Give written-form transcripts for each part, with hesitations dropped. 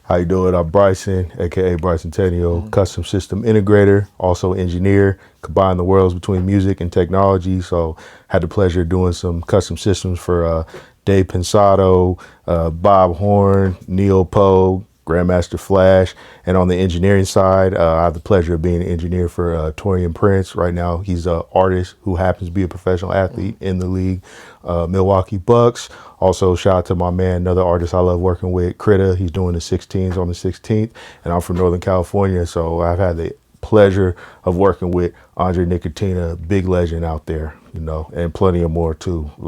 How you doing? I'm Brycen, aka Brycentenial, custom system integrator, also engineer, combine the worlds between music and technology. So had the pleasure of doing some custom systems for Dave Pensado, Bob Horn, Neil Poe, Grandmaster Flash, and on the engineering side, I have the pleasure of being an engineer for Torian Prince. Right now, he's an artist who happens to be a professional athlete in the league, Milwaukee Bucks. Also, shout out to my man, another artist I love working with, Critta. He's doing the 16s on the 16th, and I'm from Northern California, so I've had the pleasure of working with Andre Nicotina, big legend out there, you know, and plenty of more too. A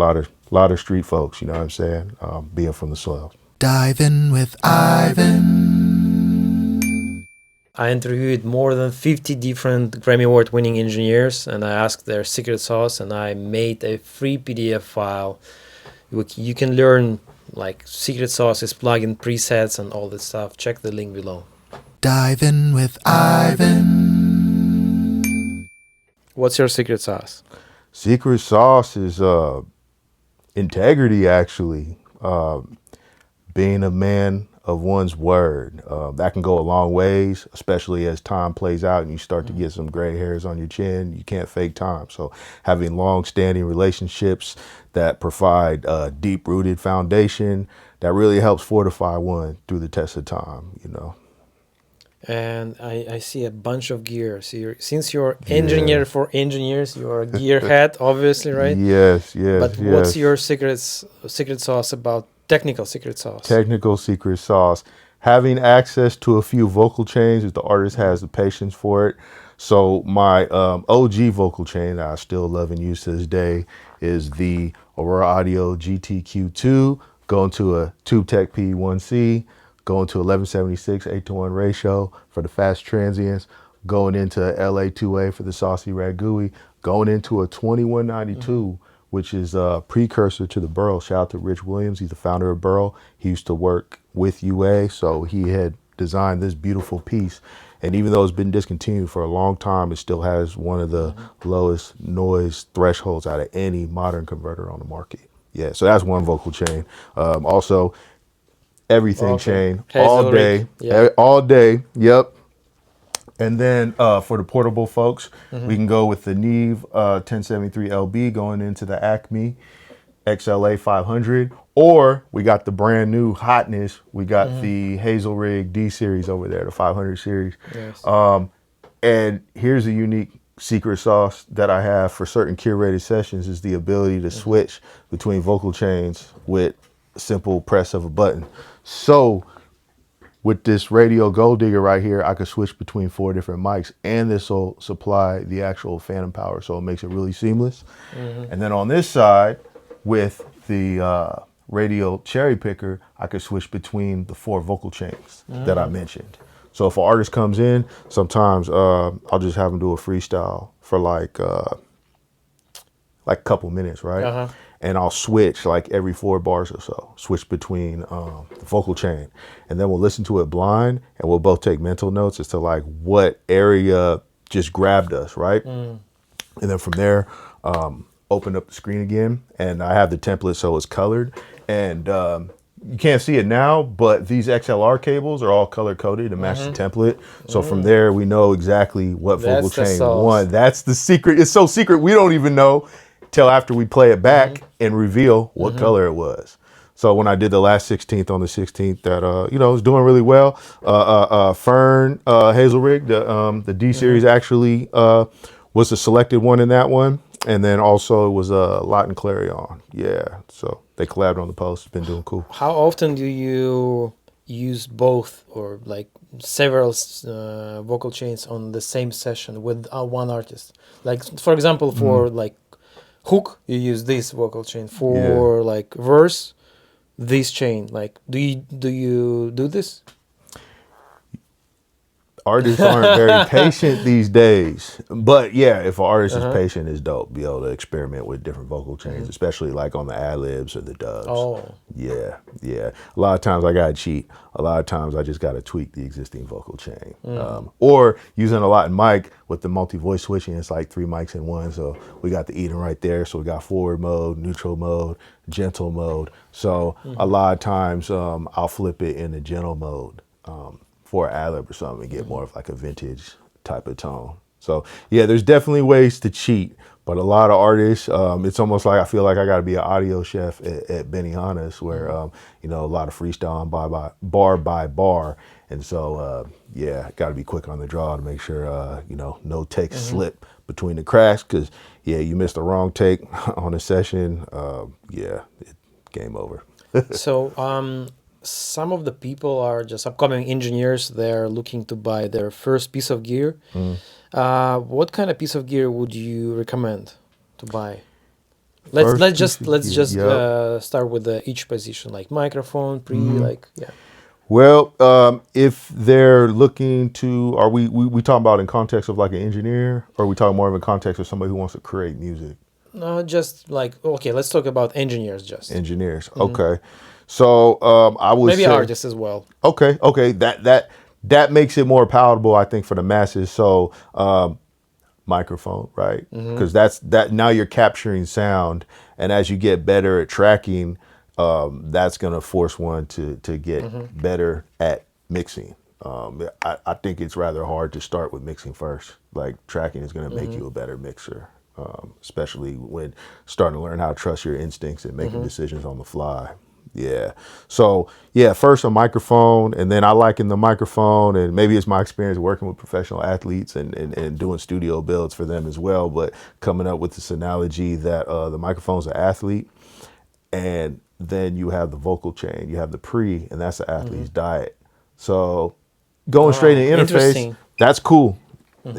lot of street folks, you know what I'm saying, being from the soil. Dive in with Ivan. I interviewed more than 50 different Grammy Award winning engineers, and I asked their secret sauce, and I made a free PDF file. You can learn like secret sauces, plugin presets, and all that stuff. Check the link below. Dive in with Ivan. What's your secret sauce? Secret sauce is integrity, actually. Being a man of one's word. That can go a long ways, especially as time plays out and you start to get some gray hairs on your chin. You can't fake time. So having long-standing relationships that provide a deep-rooted foundation, that really helps fortify one through the test of time, you know. And I see a bunch of gear. So since you're engineer for engineers, you're a gearhead, obviously, right? Yes. But what's your secret sauce about technical secret sauce? Technical secret sauce. Having access to a few vocal chains if the artist has the patience for it. So my OG vocal chain that I still love and use to this day is the Aurora Audio GTQ2, going to a TubeTech P1C, going to 1176 8-to-1 ratio for the fast transients, going into LA2A for the saucy ragu, going into a 2192, which is a precursor to the Burl. Shout out to Rich Williams. He's the founder of Burl. He used to work with UA, so he had designed this beautiful piece. And even though it's been discontinued for a long time, it still has one of the lowest noise thresholds out of any modern converter on the market. Yeah, so that's one vocal chain. Also, everything chain, Hazelrigg. all day, yep. And then for the portable folks, we can go with the Neve 1073LB going into the Acme XLA 500, or we got the brand new hotness. We got the Hazelrigg D series over there, the 500 series. Yes. And here's a unique secret sauce that I have for certain curated sessions is the ability to switch between vocal chains with a simple press of a button. So with this radio gold digger right here, I could switch between 4 different mics, and this will supply the actual phantom power, so it makes it really seamless. And then on this side, with the radio cherry picker, I could switch between the 4 vocal chains that I mentioned. So if an artist comes in, sometimes I'll just have them do a freestyle for like a couple minutes, right? And I'll switch like every 4 bars or so, switch between the vocal chain. And then we'll listen to it blind, and we'll both take mental notes as to like what area just grabbed us, right? And then from there, open up the screen again, and I have the template so it's colored. And you can't see it now, but these XLR cables are all color coded to match the template. So from there, we know exactly what vocal chain won. That's the secret. It's so secret, we don't even know till after we play it back and reveal what color it was. So when I did the last 16th on the 16th, that you know, was doing really well. Fern Hazelrigg, the D series actually was the selected one in that one, and then also it was Lauten Clarion. Yeah, so they collabed on the post. It's been doing cool. How often do you use both or like several vocal chains on the same session with one artist? Like for example, for like hook, you use this vocal chain. For like verse, this chain. Like, do you do this? Artists aren't very patient these days, but yeah, if an artist is patient, it's dope. Be able to experiment with different vocal chains, especially like on the ad-libs or the dubs. Yeah. A lot of times I gotta cheat. A lot of times I just gotta tweak the existing vocal chain. Or using a Lauten mic with the multi-voice switching, it's like 3 mics in one. So we got the Eden right there. So we got forward mode, neutral mode, gentle mode. So a lot of times I'll flip it in the gentle mode. for an ad-lib or something and get more of like a vintage type of tone. So yeah, there's definitely ways to cheat, but a lot of artists, it's almost like I feel like I got to be an audio chef at Benihana's, where you know, a lot of freestyle by bar, and so yeah, got to be quick on the draw to make sure you know, no takes slip between the cracks, because yeah, you missed the wrong take on a session, yeah, game over. So some of the people are just upcoming engineers. They're looking to buy their first piece of gear. What kind of piece of gear would you recommend to buy? Let's just start with each position, like microphone, like yeah. Well, if they're looking to, are we talking about in context of like an engineer, or are we talking more of in context of somebody who wants to create music? No, just like, okay, let's talk about engineers. Just Engineers, okay. So I would maybe say artists as well. okay, that makes it more palatable, I think, for the masses. So microphone, right? Because that now you're capturing sound, and as you get better at tracking, that's gonna force one to get better at mixing. I think it's rather hard to start with mixing first. Like, tracking is gonna make you a better mixer, especially when starting to learn how to trust your instincts and making decisions on the fly. Yeah. So yeah, first a microphone, and then I liken the microphone, and maybe it's my experience working with professional athletes and doing studio builds for them as well, but coming up with this analogy that the microphone's an athlete, and then you have the vocal chain, you have the pre, and that's the athlete's diet. So going straight in interface, that's cool.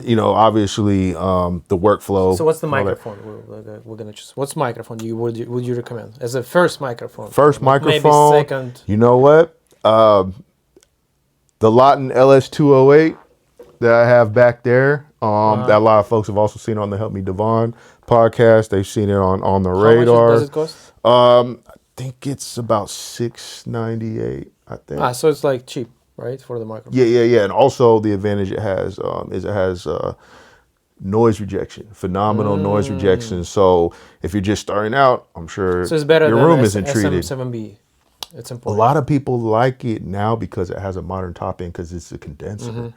You know, obviously the workflow. So what's the microphone we're gonna choose? What's microphone would you recommend as a first microphone? First microphone. Maybe second. You know what? The Lauten LS208 that I have back there. That a lot of folks have also seen on the Help Me Devon podcast. They've seen it on the radar. How much does it cost? I think it's about $698. I think. So it's like cheap, right, for the microphone? Yeah. And also the advantage it has is it has noise rejection, phenomenal noise rejection. So if you're just starting out, I'm sure so it's better your than room isn't treated. SM7B. It's A important. lot of people like it now because it has a modern top end, because it's a condenser.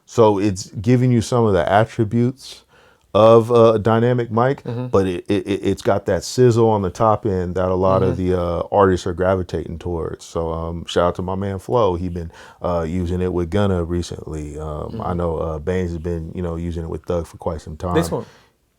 So it's giving you some of the attributes of a dynamic mic, but it's got that sizzle on the top end that a lot of the artists are gravitating towards. So shout out to my man Flo. He's been using it with Gunna recently. I know Baines has been using it with Thug for quite some time. This one.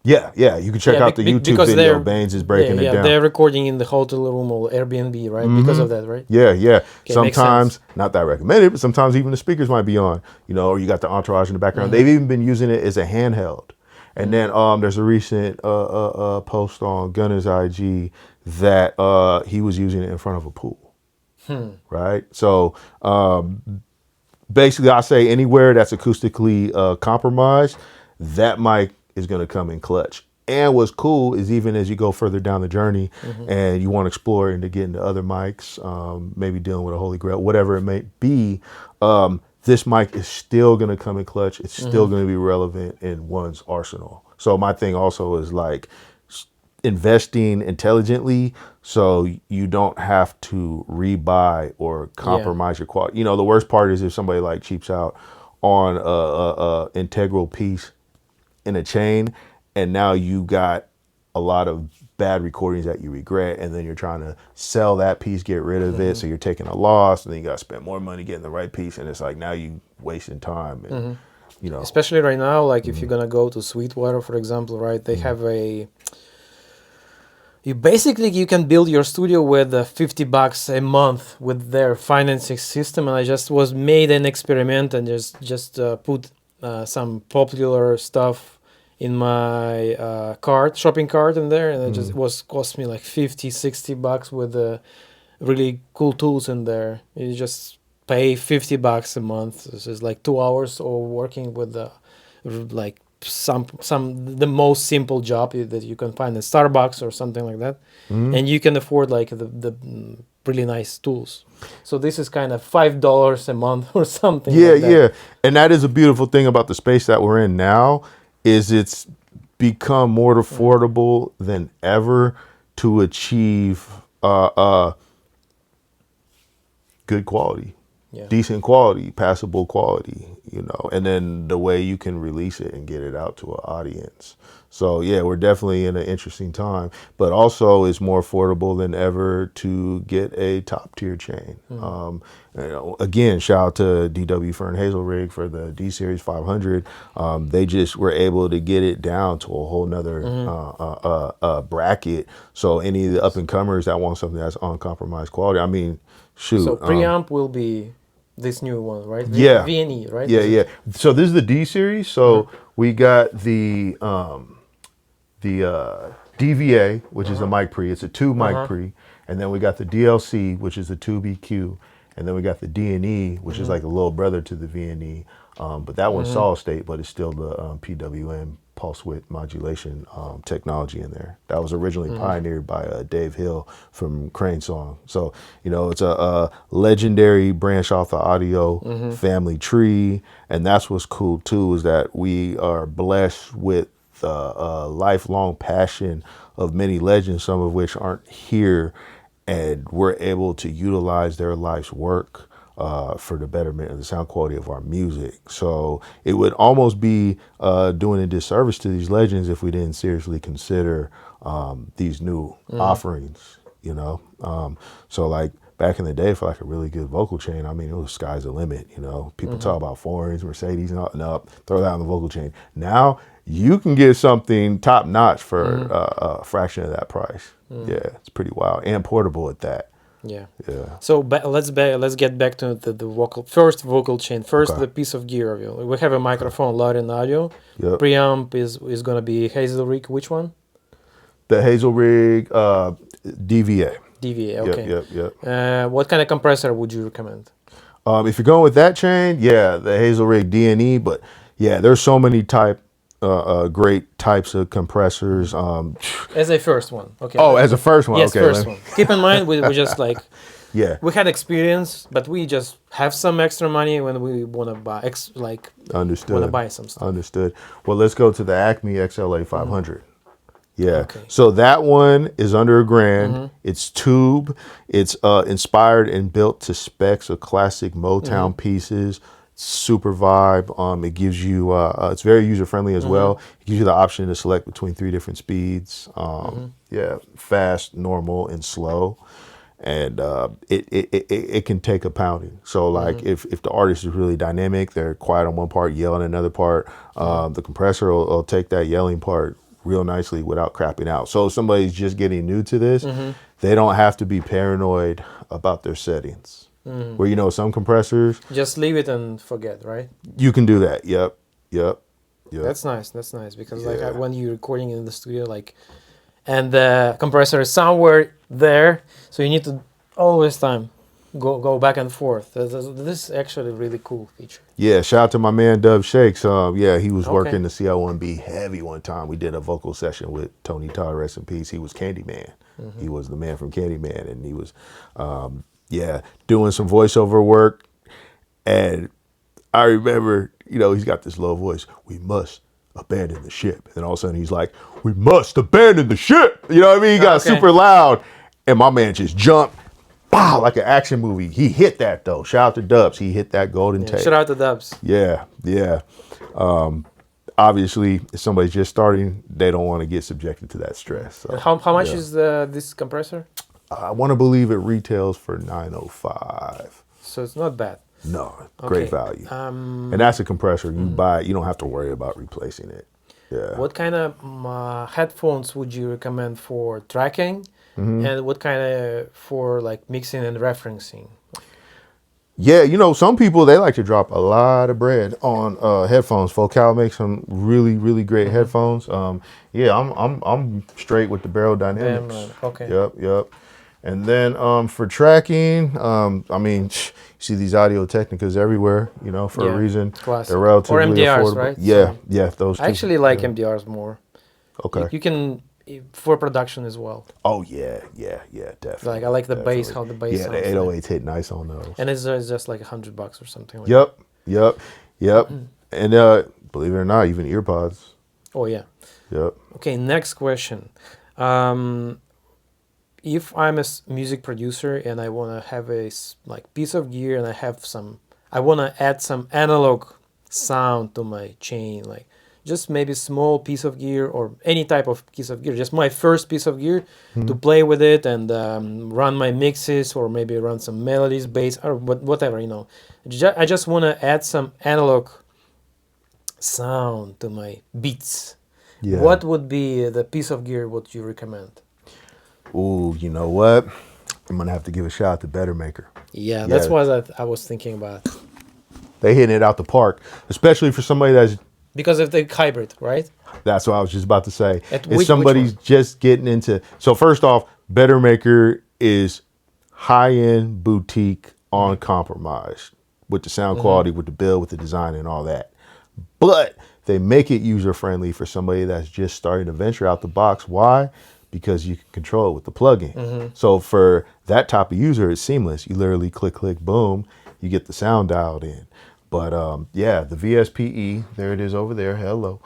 Yeah. You can check out the YouTube video. Baines is breaking it down. They're recording in the hotel room or Airbnb, right? Because of that, right? Yeah. Okay, sometimes, not that recommended, but sometimes even the speakers might be on, or you got the entourage in the background. They've even been using it as a handheld. And then there's a recent post on Gunna's IG that he was using it in front of a pool. Right? So basically, I say anywhere that's acoustically compromised, that mic is going to come in clutch. And what's cool is, even as you go further down the journey and you want to explore and to get into other mics, maybe dealing with a holy grail, whatever it may be, this mic is still going to come in clutch. It's still going to be relevant in one's arsenal. So my thing also is like investing intelligently, so you don't have to rebuy or compromise your quality. The worst part is if somebody like cheaps out on a integral piece in a chain, and now you got a lot of bad recordings that you regret, and then you're trying to sell that piece, get rid of it, so you're taking a loss, and then you got to spend more money getting the right piece, and it's like now you wasting time. And especially right now, like if you're gonna go to Sweetwater, for example, right, they have you can build your studio with $50 a month with their financing system. And I just made an experiment and just put some popular stuff in my shopping cart in there, and it cost me like $50-$60 with really cool tools in there. You just pay $50 a month. This is like 2 hours of working with like the most simple job that you can find in Starbucks or something like that, and you can afford like the really nice tools. So this is kind of $5 a month or something. Yeah, and that is a beautiful thing about the space that we're in now. Is it's become more affordable than ever to achieve good quality. Yeah. decent quality, passable quality, you know, and then the way you can release it and get it out to an audience. So yeah, we're definitely in an interesting time, but also it's more affordable than ever to get a top tier chain. You know, again, shout out to DW Fern Hazelrigg for the D Series 500. They just were able to get it down to a whole nother bracket. So any of the up and comers that want something that's uncompromised quality, I mean, shoot. So preamp will be this new one, right? Yeah. VNE, right? Yeah, Is it- yeah. So this is the D series. So we got the DVA, which is a mic pre. It's a two mic pre, and then we got the DLC, which is a 2BQ, and then we got the DNE, which is like a little brother to the VNE. But that one's solid state, but it's still the PWM pulse width modulation technology in there. That was originally pioneered by Dave Hill from Crane Song. So, you know, it's a legendary branch off the audio family tree. And that's what's cool too, is that we are blessed with a lifelong passion of many legends, some of which aren't here, and we're able to utilize their life's work for the betterment of the sound quality of our music. So it would almost be doing a disservice to these legends if we didn't seriously consider these new offerings, you know? So like back in the day, for like a really good vocal chain, I mean, it was sky's the limit, you know? People talk about foreigns, Mercedes, and all, no, throw that on the vocal chain. Now you can get something top notch for a fraction of that price. Yeah, it's pretty wild and portable at that. Yeah. Yeah. So let's get back to the vocal chain. First, the piece of gear. We have a microphone, Lauten audio. Yep. Preamp is gonna be Hazelrigg. Which one? The Hazelrigg DVA. DVA. Okay. Yep. What kind of compressor would you recommend? If you're going with that chain, yeah, the Hazelrigg DNE. But yeah, there's so many great types of compressors. As a first one. Okay. Oh, as a first one. Yes, Okay. first one. Keep in mind, we just like Yeah. we had experience, but we just have some extra money when we want to buy Understood. want to buy some stuff. Understood. Well, let's go to the Acme XLA 500. Yeah. Okay. So that one is under $1,000. It's tube. It's inspired and built to specs of classic Motown pieces. Super vibe. It gives you. It's very user friendly as well. It gives you the option to select between 3 different speeds. Yeah, fast, normal, and slow. And it can take a pounding. So like if the artist is really dynamic, they're quiet on one part, yell on another part. The compressor will take that yelling part real nicely without crapping out. So if somebody's just getting new to this, they don't have to be paranoid about their settings. Where, you know, some compressors, Just leave it and forget, right? you can do that. Yep. That's nice. That's nice because Yeah. like when you're recording in the studio, like, and the compressor is somewhere there, so you need to always go back and forth. This is actually a really cool feature. Yeah, shout out to my man Dub Shakes. Yeah, he was Okay. working the CL1B heavy one time. We did a vocal session with Tony Todd, rest in peace. He was Candyman. He was the man from Candyman, and he was, doing some voiceover work. And I remember, you know, he's got this low voice. We must abandon the ship. And all of a sudden he's like, we must abandon the ship. You know what I mean? He got Okay. super loud. And my man just jumped, pow, like an action movie. He hit that though. Shout out to Dubs. He hit that golden tape. Shout out to Dubs. Yeah. Obviously, if somebody's just starting, they don't want to get subjected to that stress. So, How much is this compressor? I want to believe it retails for $905. So it's not bad. No, great value. Um, And that's a compressor. You buy it, you don't have to worry about replacing it. Yeah. What kind of headphones would you recommend for tracking, and what kind of for like mixing and referencing? Yeah, you know, some people, they like to drop a lot of bread on headphones. Focal makes some really, really great headphones. Yeah, I'm straight with the Beyerdynamics. Okay. Yep. And then for tracking, I mean, you see these Audio Technicas everywhere, you know, for a reason. Classic. They're relatively Or MDRs, affordable. right? Yeah, So those two. I actually like MDRs more. Okay. You can for production as well. Oh, yeah, definitely. Like I like the bass, Definitely. how the bass Yeah, sounds. the 808s hit nice on those. And it's just like $100 or something. Like that. Yep. And believe it or not, even earpods. Oh yeah. Yep. Okay, next question. if I'm a music producer and I want to have a like piece of gear and I want to add some analog sound to my chain, like just maybe small piece of gear or any type of piece of gear, just my first piece of gear to play with it and run my mixes or maybe run some melodies, bass or whatever, I just want to add some analog sound to my beats. Yeah. What would be the piece of gear would you recommend? Ooh, you know what? I'm gonna have to give a shout out to Better Maker. Yeah, that's what I was thinking about. They hitting it out the park, especially for somebody Because of the hybrid, right? that's what I was just about to say. At If which somebody's one? just getting into, so first off, Better Maker is high-end boutique on compromise with the sound quality, with the build, with the design and all that. But they make it user-friendly for somebody that's just starting to venture out the box. Why? Because you can control it with the plugin. So for that type of user, it's seamless. You literally click, click, boom, you get the sound dialed in. But yeah, the VSPE, there it is over there. Hello.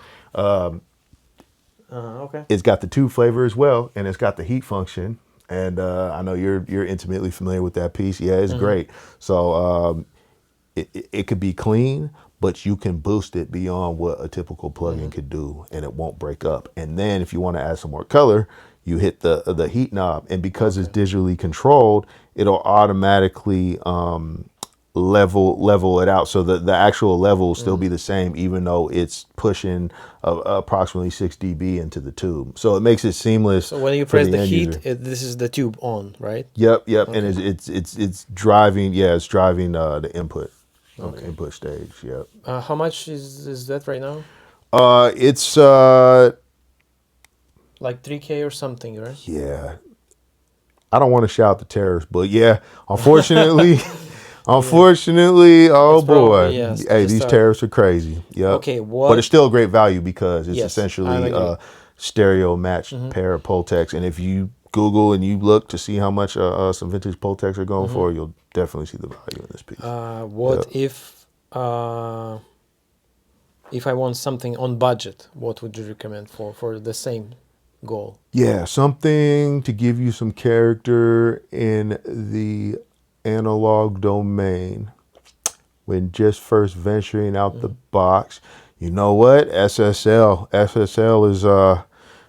Okay. It's got the tube flavor as well, and it's got the heat function. And I know you're intimately familiar with that piece. Yeah, it's great. So it could be clean, but you can boost it beyond what a typical plugin could do, and it won't break up. And then if you want to add some more color, you hit the heat knob, and because it's digitally controlled, it'll automatically level it out, so the actual level will still be the same, even though it's pushing approximately 6 dB into the tube. So it makes it seamless. So when you for press the end heat, user. this is the tube on, right? Yep, and it's driving. Yeah, it's driving the input on the Okay. input stage. Yep. How much is that right now? It's Like 3K or something, right? yeah. I don't want to shout the tariffs, but yeah, unfortunately, unfortunately, oh It's probably- boy, yes, hey, just these a- tariffs are crazy. Yep. Okay, But what? it's still a great value because it's Yes, I essentially agree. a stereo matched pair of Pultecs, and if you Google and you look to see how much some vintage Pultecs are going for, you'll definitely see the value in this piece. What if I want something on budget? What would you recommend for the same goal? Yeah, something to give you some character in the analog domain when just first venturing out the box. You know what? SSL is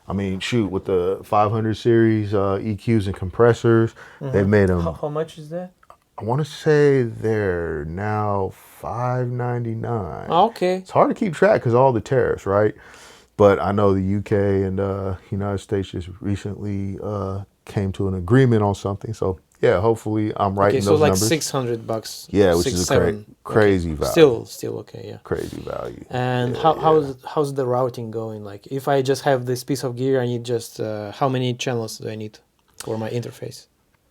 I mean, shoot, with the 500 series EQs and compressors, they've made them. How much is that? I want to say they're now $599. Okay. It's hard to keep track because all the tariffs, right? But I know the UK and United States just recently came to an agreement on something. So yeah, hopefully I'm right Okay, in so those like numbers. $600. Yeah, which is a 7. crazy value. Still okay, yeah. Crazy value. And Yeah. how's the routing going? Like, if I just have this piece of gear, I need just how many channels do I need for my interface?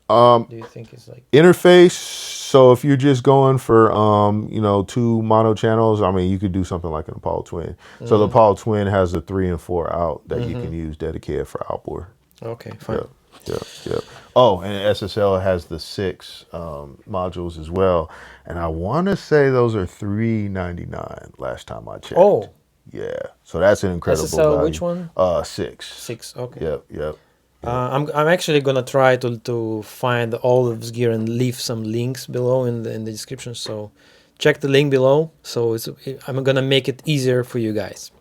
Do you think it's like Interface. So if you're just going for 2 mono channels, I mean, you could do something like an Apollo Twin. So the Apollo Twin has a 3 and 4 out that you can use dedicated for outboard. okay, fine. Yep. Oh, and SSL has the 6 modules as well, and I want to say those are $399 last time I checked. Oh, Yeah, so that's an incredible SSL, value. which one? 6. 6. Okay. Yep. I'm actually gonna try to find all of this gear and leave some links below in the description. So check the link below. So I'm gonna make it easier for you guys.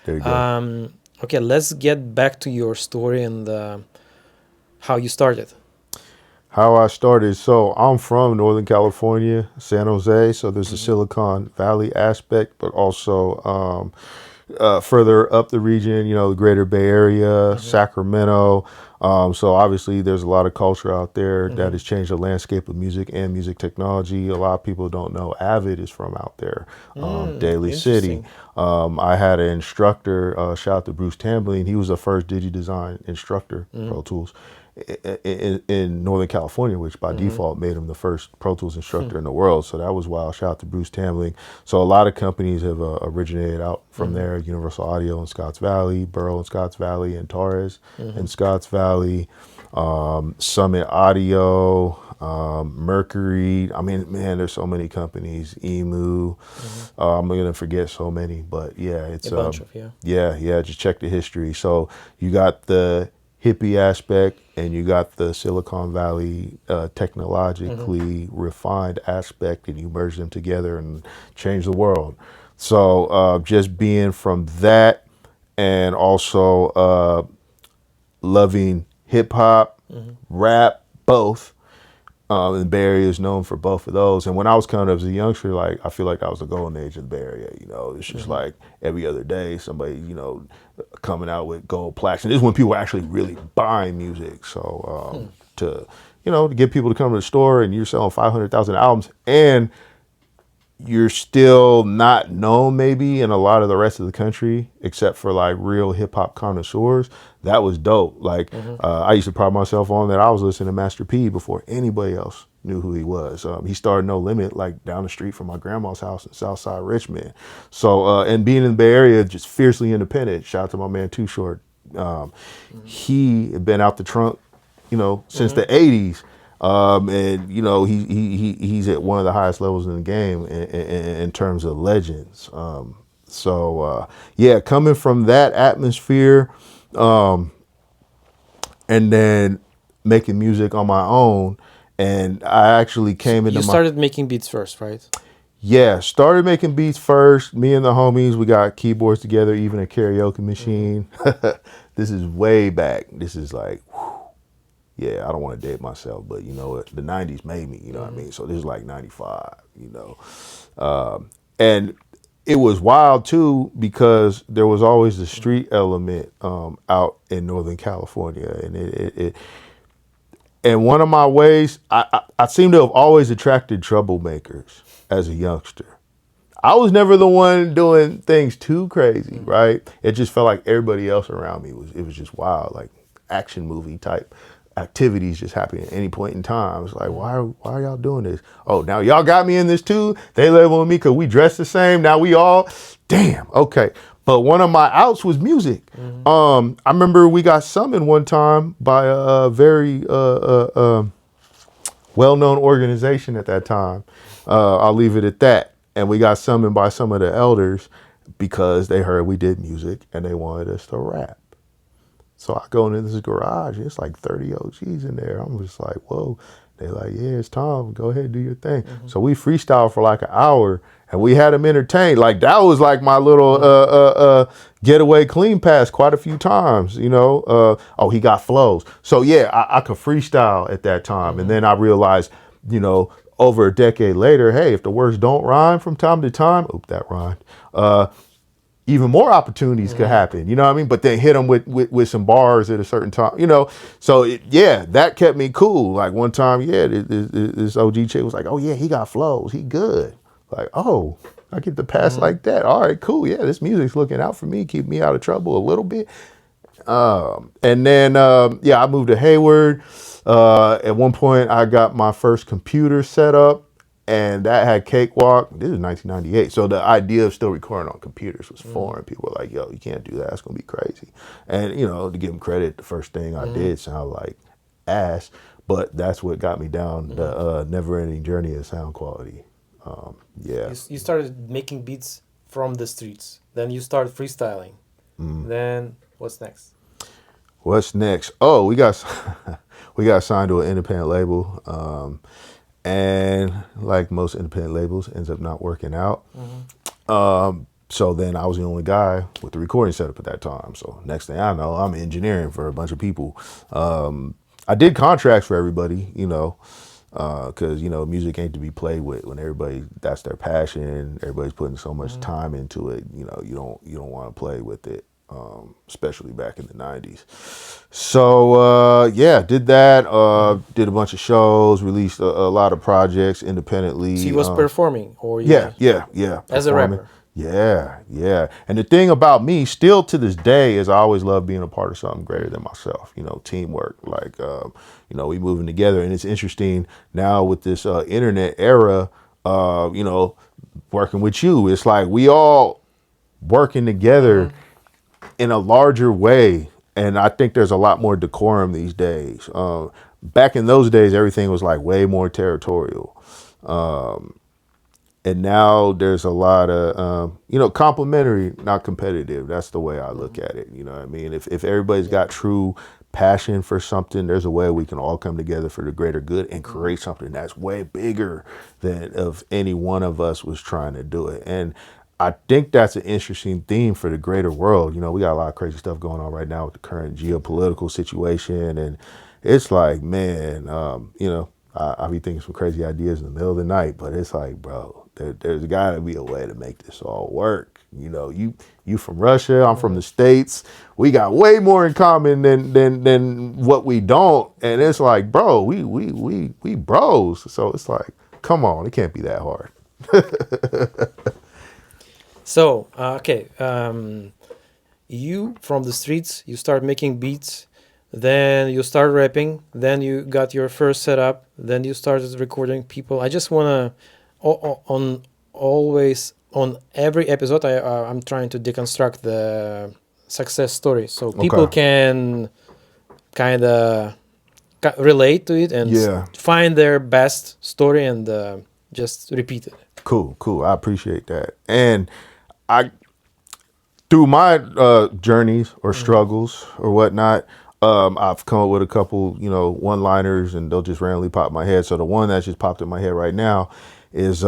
There you go. Okay, let's get back to your story and how you started. How I started. So I'm from Northern California, San Jose. So there's a Silicon Valley aspect, but also further up the region, the greater Bay Area, Sacramento. So obviously there's a lot of culture out there that has changed the landscape of music and music technology. A lot of people don't know Avid is from out there, Daly City. I had an instructor, shout out to Bruce Tambling. He was the first DigiDesign instructor, Pro Tools, in Northern California, which by default made him the first Pro Tools instructor in the world. So that was wild. Shout out to Bruce Tambling. So a lot of companies have originated out from there. Universal Audio in Scotts Valley, Burrow in Scotts Valley, and Torres in Scotts Valley, Summit Audio, Mercury. I mean, man, there's so many companies. Emu. I'm gonna forget so many, but yeah, it's A bunch of yeah. Just check the history. So you got the hippie aspect, and you got the Silicon Valley technologically refined aspect, and you merge them together and change the world. So just being from that, and also loving hip hop, rap, both. And the Bay Area is known for both of those. And when I was coming up as a youngster, like I feel like that was the golden age of the Bay Area. You know, it's just like every other day somebody, you know, coming out with gold plaques. And this is when people were actually really buying music. So to, you know, to get people to come to the store and you're selling 500,000 albums and you're still not known maybe in a lot of the rest of the country, except for like real hip hop connoisseurs. That was dope. Like I used to pride myself on that. I was listening to Master P before anybody else knew who he was. He started No Limit like down the street from my grandma's house in Southside Richmond. So and being in the Bay Area, just fiercely independent. Shout out to my man Too Short. He had been out the trunk, you know, since the '80s. And you know he's at one of the highest levels in the game in terms of legends. Yeah, coming from that atmosphere, and then making music on my own, and I actually came into You started making beats first, right? Yeah, started making beats first. Me and the homies, we got keyboards together, even a karaoke machine. This is way back. This is like. Yeah, I don't want to date myself, but you know, the 90s made me, you know what I mean? So this is like 95, you know. And it was wild too, because there was always the street element out in Northern California. And and one of my ways, I seem to have always attracted troublemakers as a youngster. I was never the one doing things too crazy, right? It just felt like everybody else around me it was just wild, like action movie type activities just happening at any point in time. It's like, why are y'all doing this? Oh, now y'all got me in this too? They labeling me because we dress the same. Now we all, damn, okay. But one of my outs was music. I remember we got summoned one time by a very well-known organization at that time. I'll leave it at that. And we got summoned by some of the elders because they heard we did music and they wanted us to rap. So I go into this garage, it's like 30 OGs in there. I'm just like, whoa. They're like, yeah, it's Tom. Go ahead, do your thing. So we freestyled for like an hour and we had them entertained. Like that was like my little getaway clean pass quite a few times, you know. Oh, he got flows. So yeah, I could freestyle at that time. And then I realized, you know, over a decade later, hey, if the words don't rhyme from time to time, oop, that rhymed. Even more opportunities could happen, you know what I mean? But then hit them with some bars at a certain time, you know? So yeah, that kept me cool. Like one time, yeah, this OG chick was like, oh yeah, he got flows, he good. Like, oh, I get the pass like that. All right, cool. Yeah, this music's looking out for me, keep me out of trouble a little bit. And then, yeah, I moved to Hayward. At one point I got my first computer set up. And that had Cakewalk. This is 1998. So the idea of still recording on computers was foreign. People were like, yo, you can't do that. It's going to be crazy. And, you know, to give them credit, the first thing I did sounded like ass. But that's what got me down the never-ending journey of sound quality. Yeah. You started making beats from the streets. Then you started freestyling. Then what's next? What's next? Oh, we got signed to an independent label. And like most independent labels, ends up not working out. So then I was the only guy with the recording setup at that time. So next thing I know, I'm engineering for a bunch of people. I did contracts for everybody, you know, because, you know, music ain't to be played with when everybody, that's their passion. Everybody's putting so much time into it. You know, you don't want to play with it. Especially back in the 90s. So, yeah, did that, did a bunch of shows, released a lot of projects independently. So he was performing? Or Yeah. As a rapper? Yeah. And the thing about me, still to this day, is I always love being a part of something greater than myself, you know, teamwork. Like, you know, we moving together. And it's interesting now with this internet era, you know, working with you. It's like we all working together in a larger way, and I think there's a lot more decorum these days. Back in those days, everything was like way more territorial, and now there's a lot of you know, complimentary, not competitive. That's the way I look at it. You know what I mean? If everybody's got true passion for something, there's a way we can all come together for the greater good and create something that's way bigger than if any one of us was trying to do it. And I think that's an interesting theme for the greater world. You know, we got a lot of crazy stuff going on right now with the current geopolitical situation. And it's like, man, you know, I be thinking some crazy ideas in the middle of the night, but it's like, bro, there's got to be a way to make this all work. You know, you from Russia, I'm from the States. We got way more in common than what we don't. And it's like, bro, we bros. So it's like, come on, it can't be that hard. So, okay, you from the streets, you start making beats, then you start rapping, then you got your first setup, then you started recording people. I just wanna, on every episode, I'm trying to deconstruct the success story so people can kind of relate to it and find their best story and just repeat it. Cool. I appreciate that. And through my journeys or struggles or whatnot, I've come up with a couple, you know, one-liners, and they'll just randomly pop in my head. So the one that just popped in my head right now is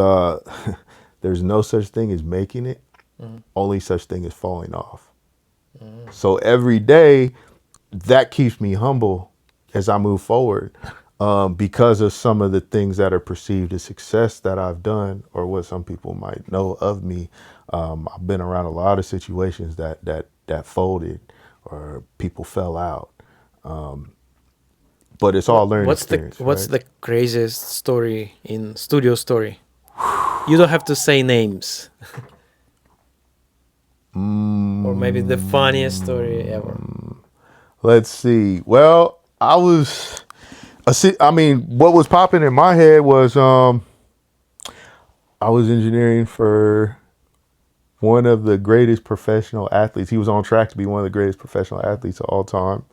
there's no such thing as making it, only such thing as falling off. So every day, that keeps me humble as I move forward, because of some of the things that are perceived as success that I've done, or what some people might know of me. I've been around a lot of situations that folded or people fell out. But it's all learning experience. What's the craziest story in studio story? You don't have to say names. Or maybe the funniest story ever. Let's see. Well, what was popping in my head was I was engineering for one of the greatest professional athletes. He was on track to be one of the greatest professional athletes of all time,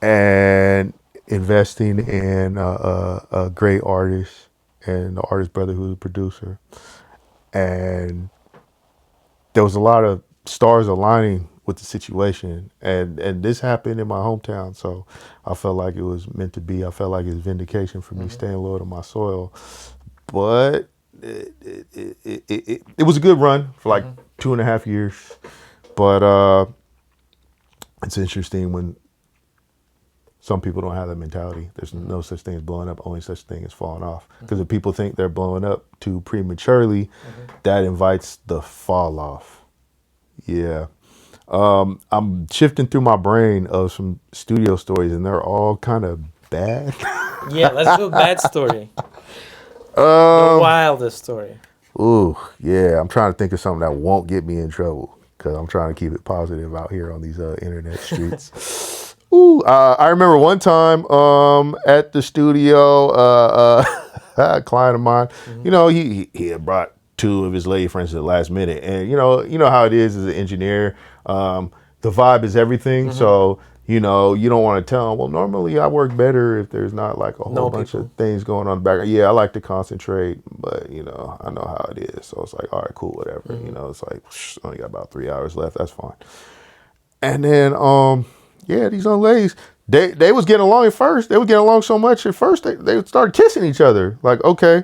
and investing in a great artist and the artist brother who was a producer. And there was a lot of stars aligning with the situation, and this happened in my hometown, so I felt like it was meant to be. I felt like it was vindication for me staying loyal to my soil. But it was a good run for like 2.5 years. But it's interesting when some people don't have that mentality. There's no such thing as blowing up, only such thing as falling off. Because if people think they're blowing up too prematurely, that invites the fall off. Yeah. I'm shifting through my brain of some studio stories, and they're all kind of bad. Yeah, let's do a bad story. The wildest story. Ooh, yeah. I'm trying to think of something that won't get me in trouble, because I'm trying to keep it positive out here on these internet streets. Ooh, I remember one time at the studio, a client of mine, you know, he had brought 2 of his lady friends at the last minute, and you know how it is as an engineer. The vibe is everything, so you know you don't want to tell them, well, normally I work better if there's not like a whole bunch of things going on in the background. Yeah, I like to concentrate, but you know I know how it is, so it's like, all right, cool, whatever. You know, it's like only got about 3 hours left, that's fine. And then yeah, these young ladies, they was getting along at first. They were getting along so much at first they started kissing each other. Like, okay,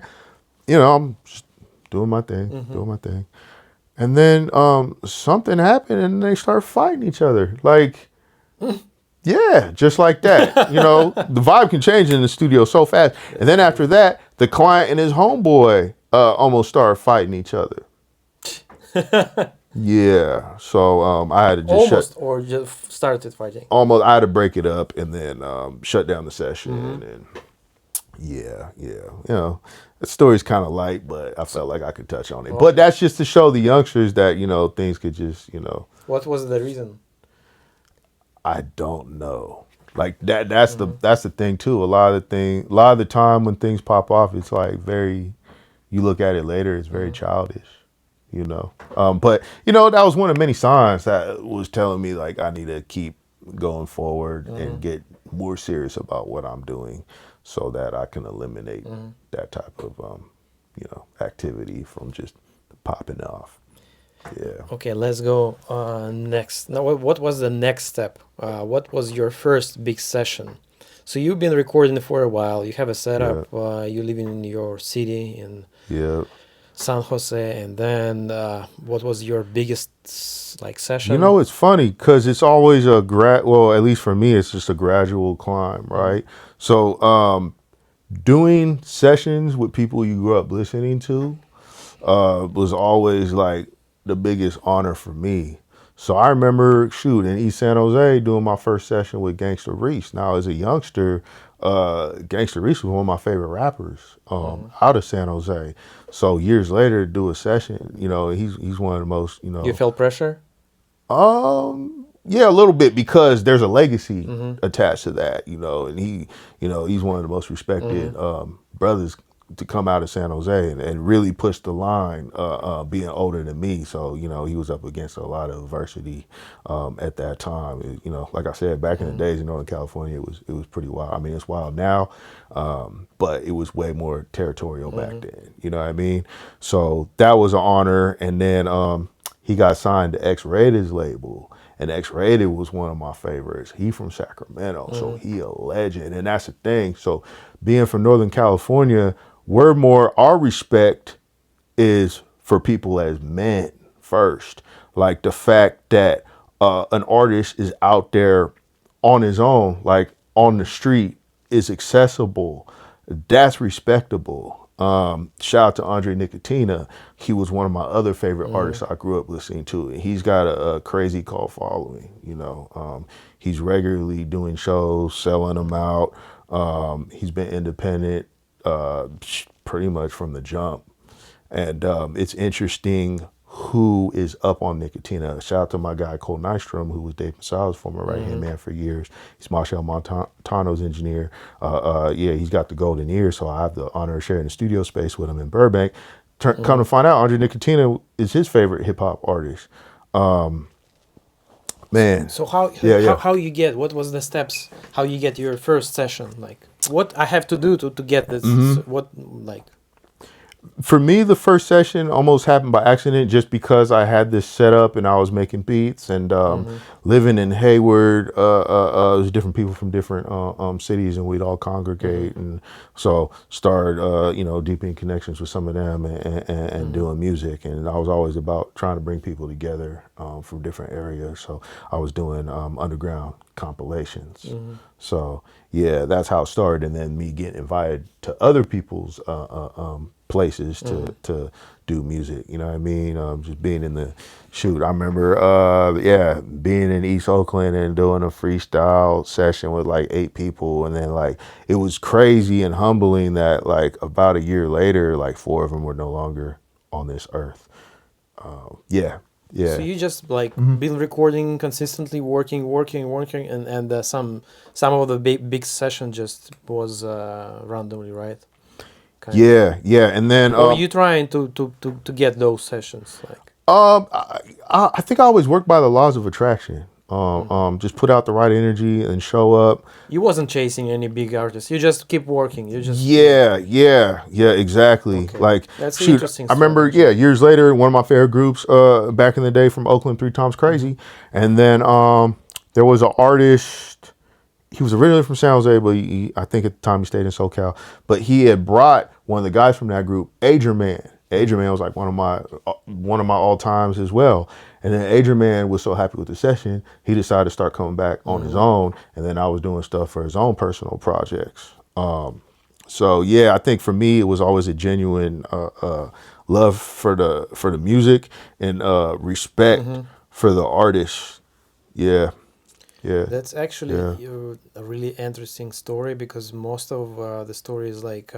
you know, I'm just doing my thing. And then something happened, and they start fighting each other. Like, yeah, just like that. You know, the vibe can change in the studio so fast. And then after that, the client and his homeboy almost started fighting each other. Yeah, so I had to just or just started fighting. I had to break it up and then shut down the session. And yeah, you know, the story's kind of light, but I felt like I could touch on it. Okay. But that's just to show the youngsters that, you know, things could just, you know. What was the reason? I don't know. Like that's the thing too. A lot of the time when things pop off, it's like you look at it later, it's very childish, you know. But you know, that was one of many signs that was telling me like I need to keep going forward and get more serious about what I'm doing, so that I can eliminate that type of you know, activity from just popping off. Yeah. Okay, let's go next. Now, what was the next step? What was your first big session? So you've been recording for a while. You have a setup. Yeah. You live in your city in Yeah. San Jose, and then what was your biggest like You session? know, it's funny because it's always a well, at least for me, it's just a gradual climb, Mhm. right? So, doing sessions with people you grew up listening to was always like the biggest honor for me. So I remember, shoot, in East San Jose doing my first session with Gangster Ree. Now, as a youngster, Gangster Ree was one of my favorite rappers Mhm. out of San Jose. So years later, to do a session, you know, he's one of the most, you You know, felt pressure? yeah, a little bit because there's a legacy Mm-hmm. attached to that, you know, and he's one of the most Mm-hmm. respected brothers to come out of San Jose and really push the line, being older than me. So, you know, he was up against a lot of adversity at that time. You know, like I said, back in the Mm-hmm. days in Northern California, it was pretty wild. I mean, it's wild now, but it was way more territorial back Mm-hmm. then. You know what I mean? So that was an honor, and then he got signed to X-Rated's label. And X-Rated was one of my favorites. He from Sacramento, so Mm-hmm. he a legend. And that's the thing. So being from Northern California, our respect is for people as men first. Like the fact that an artist is out there on his own, like on the street, is accessible. That's respectable. Shout out to Andre Nicotina. He was one of my other favorite Mm-hmm. artists I grew up listening to. And he's got a crazy cult following. You know, he's regularly doing shows, selling them out. He's been independent pretty much from the jump. And it's interesting who is up on Nicotina. Shout out to my guy Cole Nystrom, who was Dave Pensado's former right hand man for years. He's Marshall Montano's engineer. Yeah, he's got the golden ear, so I have the honor of sharing the studio space with him in Burbank. Come Mm-hmm. to find out, Andre Nicotina is his favorite hip hop artist. Man, So how yeah, how yeah. how you get? What was the steps? How you get your first session? Like what I have to do to get this? What like? For me, the first session almost happened by accident just because I had this set up and I was making beats and Mm-hmm. living in Hayward. It was different people from different cities, and we'd all Mm-hmm. congregate, and so started deepening connections with some of them and Mm-hmm. doing music. And I was always about trying to bring people together from different areas. So I was doing underground compilations. Mm-hmm. So yeah, that's how it started, and then me getting invited to other people's places Mm-hmm. to do music. You know what I mean? Just being in the shoot. I remember, being in East Oakland and doing a freestyle session with like 8 people, and then like it was crazy and humbling that like about a year later, like 4 of them were no longer on this earth. Yeah, So yeah. you just like been recording consistently, working, and some of the big session just was randomly, right? Kind of. Yeah, and then Or you trying to get those sessions like. I think I always work by the laws of attraction. Mhm. Just put out the right energy and show up. You wasn't chasing any big artists. You just keep working. You just Yeah, exactly. okay. Like, That's an shoot, interesting I remember, strategy. years later, one of my favorite groups, back in the day from Oakland, Three Times Hmm. Crazy, and then there was an artist. He was originally from San Jose, but I think at the time he stayed in SoCal. But he had brought one of the guys from that group, Adri Man. Adri Man was like one of my all times as well. And then Adri Man was so happy with the session, he decided to start coming back on his Hmm. own. And then I was doing stuff for his own personal projects. So yeah, I think for me it was always a genuine love for the music and respect Hmm. for the artist. Yeah, yeah, That's actually yeah. a really interesting story because most of the story is like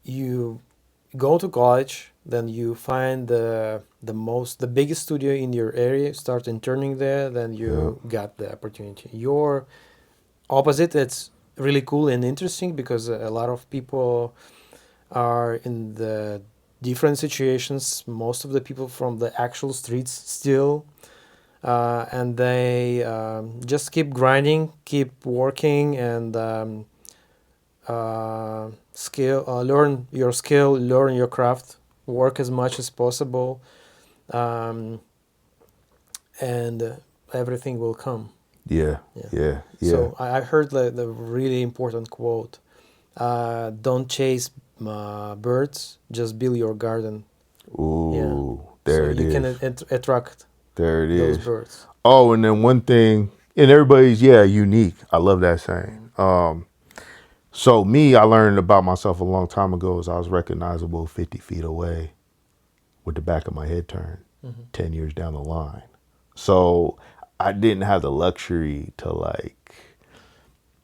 you go to college, then you find the biggest studio in your area, start interning there, then Yeah. you got the opportunity. Your opposite, it's really cool and interesting because a lot of people are in the different situations. Most of the people from the actual streets still, and they just keep grinding, keep working, and learn your skill, learn your craft, work as much as possible, and everything will come. Yeah. Yeah. Yeah. Yeah. So I heard the really important quote: "Don't chase birds, just build your garden." Yeah. Ooh, So there it you can is. attract There it those is. birds. Oh, and then one thing, and everybody's unique. I love that saying. So me, I learned about myself a long time ago as I was recognizable 50 feet away with the back of my head turned 10 years down the line. So I didn't have the luxury to like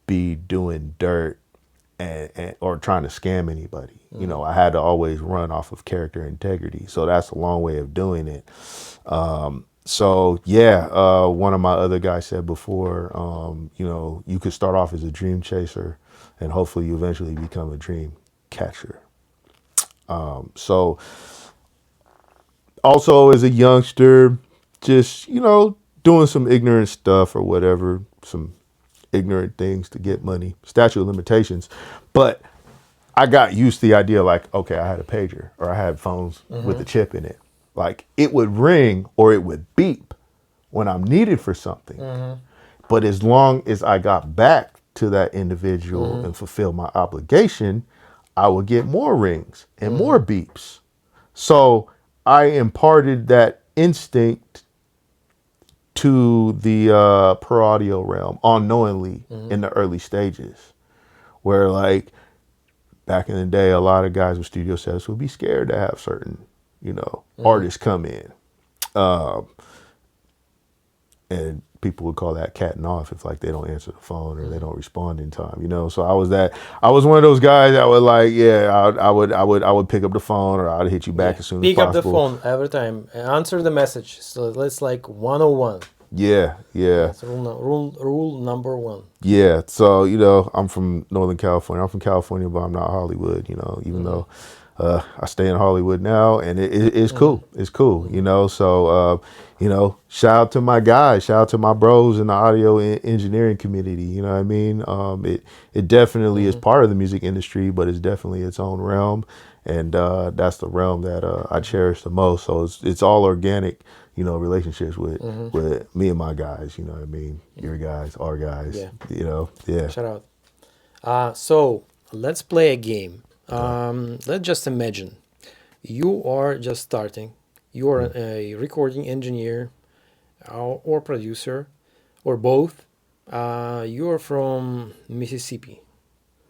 be doing dirt and or trying to scam anybody. You know, I had to always run off of character integrity. So that's a long way of doing it. So yeah, one of my other guys said before, you know, you could start off as a dream chaser and hopefully you eventually become a dream catcher. So also as a youngster, just, you know, doing some ignorant stuff or whatever, some ignorant things to get money, statute of limitations. But I got used to the idea like, okay, I had a pager or I had phones with a chip in it. Like it would ring or it would beep when I'm needed for something. But as long as I got back to that individual and fulfilled my obligation, I would get more rings and more beeps. So I imparted that instinct to the per audio realm unknowingly in the early stages, where like back in the day, a lot of guys with studio setups would be scared to have certain, you know, artists come in. And people would call that catting off if like they don't answer the phone or they don't respond in time, you know. So I was one of those guys that would like, I would pick up the phone or I'd hit you back as soon as Pick up the possible. phone every time and answer the message. So that's like 101. Yeah. That's rule number one. Yeah. So, you know, I'm from Northern California. I'm from California, but I'm not Hollywood, you know, even though I stay in Hollywood now and it's cool. It's cool, you know. So, you know, shout out to my guys, shout out to my bros in the audio engineering community. You know what I mean? It definitely is part of the music industry, but it's definitely its own realm. And that's the realm that I cherish the most. So it's all organic, you know, relationships with me and my guys. You know what I mean? Your guys, our guys. Yeah. You know, yeah. Shout out. So let's play a game. Let's just imagine you are just starting. You are a recording engineer or producer or both. You are from Mississippi,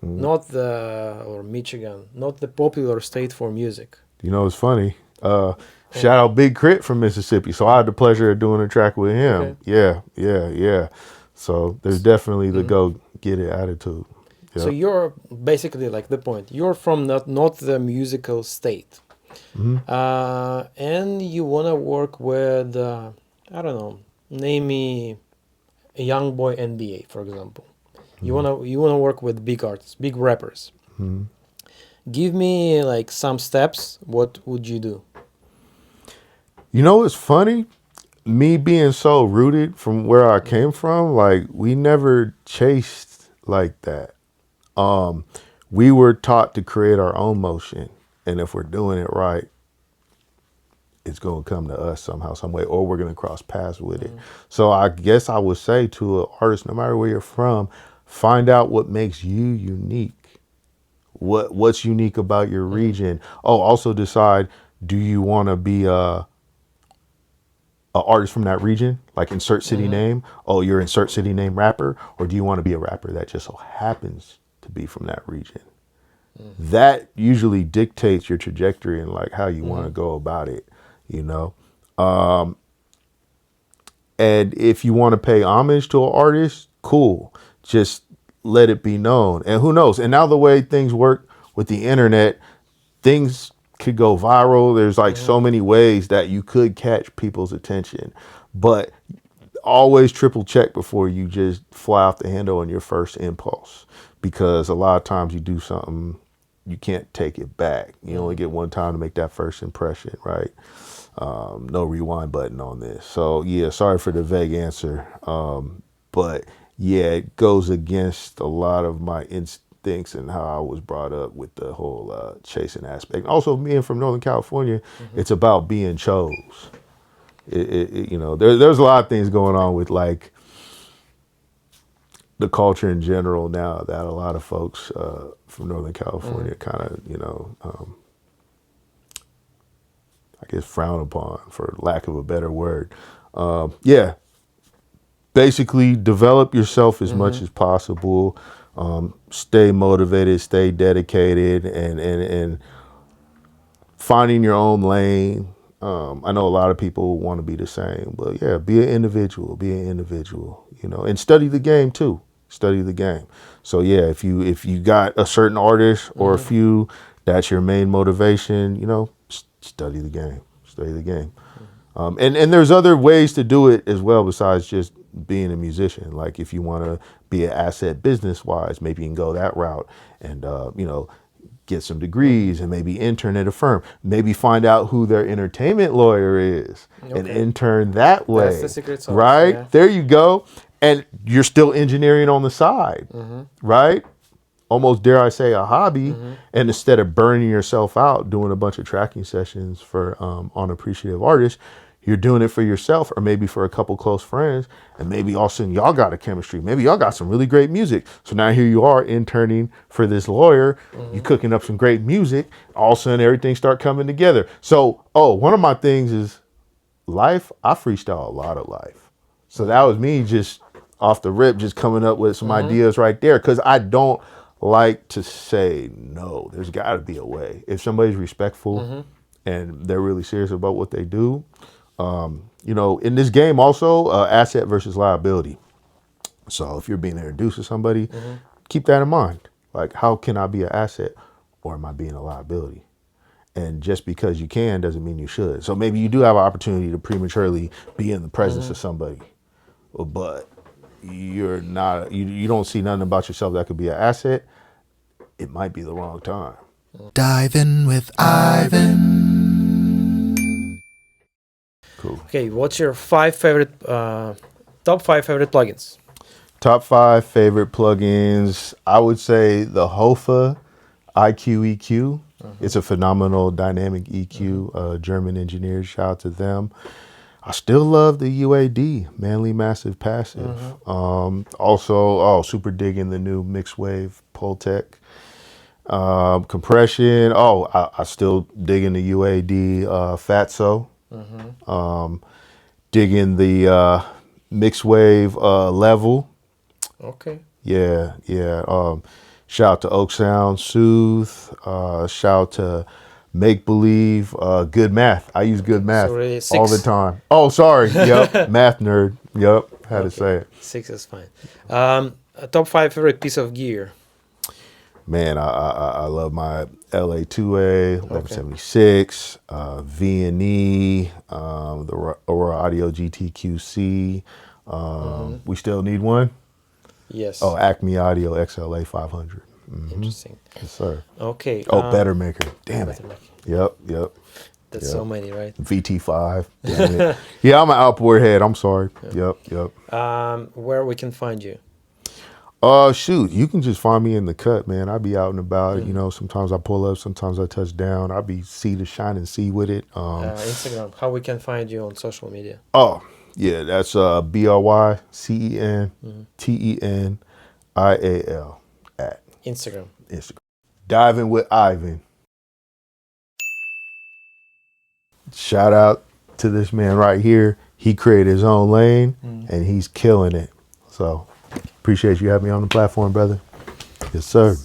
not or Michigan, not the popular state for music. You know, it's funny. Shout out Big Crit from Mississippi. So I had the pleasure of doing a track with him. Okay. Yeah. So there's definitely the go get it attitude. So you're basically like the point. You're from not the musical state, and you wanna work with I don't know. Name me a young boy NBA, for example. You wanna work with big artists, big rappers. Give me like some steps. What would you do? You know what's funny? Me being so rooted from where I came from, like we never chased like that. We were taught to create our own motion, and if we're doing it right, it's gonna come to us somehow, some way, or we're gonna cross paths with it. So I guess I would say to an artist, no matter where you're from, find out what makes you unique. What's unique about your region. Oh, also decide, do you want to be a artist from that region, like insert city name? Oh, you're insert city name rapper, or do you want to be a rapper that just so happens to be from that region? That usually dictates your trajectory and like how you want to go about it, you know. And if you want to pay homage to an artist, cool. Just let it be known. And who knows? And now the way things work with the internet, things could go viral. There's like so many ways that you could catch people's attention. But always triple check before you just fly off the handle on your first impulse. Because a lot of times you do something, you can't take it back. You only get one time to make that first impression, right? No rewind button on this. So yeah, sorry for the vague answer. But yeah, it goes against a lot of my instincts and how I was brought up with the whole chasing aspect. Also, being from Northern California, it's about being chose. You know, there's a lot of things going on with like the culture in general now that a lot of folks from Northern California kind of, you know, I guess frown upon, for lack of a better word. Yeah, basically develop yourself as much as possible. Stay motivated, stay dedicated, and finding your own lane. I know a lot of people want to be the same, but yeah, be an individual, you know, and study the game too. Study the game. So yeah, if you got a certain artist or a few, that's your main motivation, you know, study the game. Study the game. And there's other ways to do it as well besides just being a musician. Like if you want to be an asset business wise, maybe you can go that route and, you know, get some degrees and maybe intern at a firm. Maybe find out who their entertainment lawyer is and intern that way. That's the secret sauce, right? yeah. There you go. And you're still engineering on the side, right? Almost dare I say a hobby. And instead of burning yourself out doing a bunch of tracking sessions for unappreciative artists, you're doing it for yourself or maybe for a couple close friends. And maybe all of a sudden y'all got a chemistry. Maybe y'all got some really great music. So now here you are interning for this lawyer. You cooking up some great music. All of a sudden everything start coming together. So, one of my things is life. I freestyle a lot of life. So that was me just off the rip, just coming up with some ideas right there. Cause I don't like to say no. There's got to be a way. If somebody's respectful and they're really serious about what they do, you know, in this game also, asset versus liability. So if you're being introduced to somebody, keep that in mind. Like, how can I be an asset or am I being a liability? And just because you can doesn't mean you should. So maybe you do have an opportunity to prematurely be in the presence of somebody, but you're not, you don't see nothing about yourself that could be an asset. It might be the wrong time. Dive in with Ivan. Cool. Okay, what's your top 5 favorite plugins? Top 5 favorite plugins. I would say the Hofa IQ EQ. It's a phenomenal dynamic EQ. German engineers, shout out to them. I still love the UAD, Manly Massive Passive. Also, super digging the new mixed wave Pultec. Compression. I still digging the UAD Fatso. Digging the mixed wave Level. Okay. Yeah. Shout out to Oak Sound, Soothe. Shout out to Make Believe, Good Math. I use Good Math Sorry, all the time. Oh, sorry. Yep. Math nerd. Yep. Had to say it. 6 is fine. A top 5 favorite piece of gear. Man, I love my LA2A, 1176, V&E, the Aurora Audio GTQC. We still need one? Yes. Oh, Acme Audio XLA 500. Interesting. Yes, sir. Okay. Better Maker. Damn it. Yep. That's so many, right? VT5. Damn it. Yeah, I'm an outboard head. I'm sorry. Yep. Where we can find you? Shoot, you can just find me in the cut, man. I be out and about. You know, sometimes I pull up, sometimes I touch down. I be sea to shine and see with it. Instagram. How we can find you on social media? Oh, yeah, that's BRYCENTENIAL at Instagram. Diving with Ivan. Shout out to this man right here. He created his own lane and he's killing it. So appreciate you having me on the platform, brother. Yes, sir.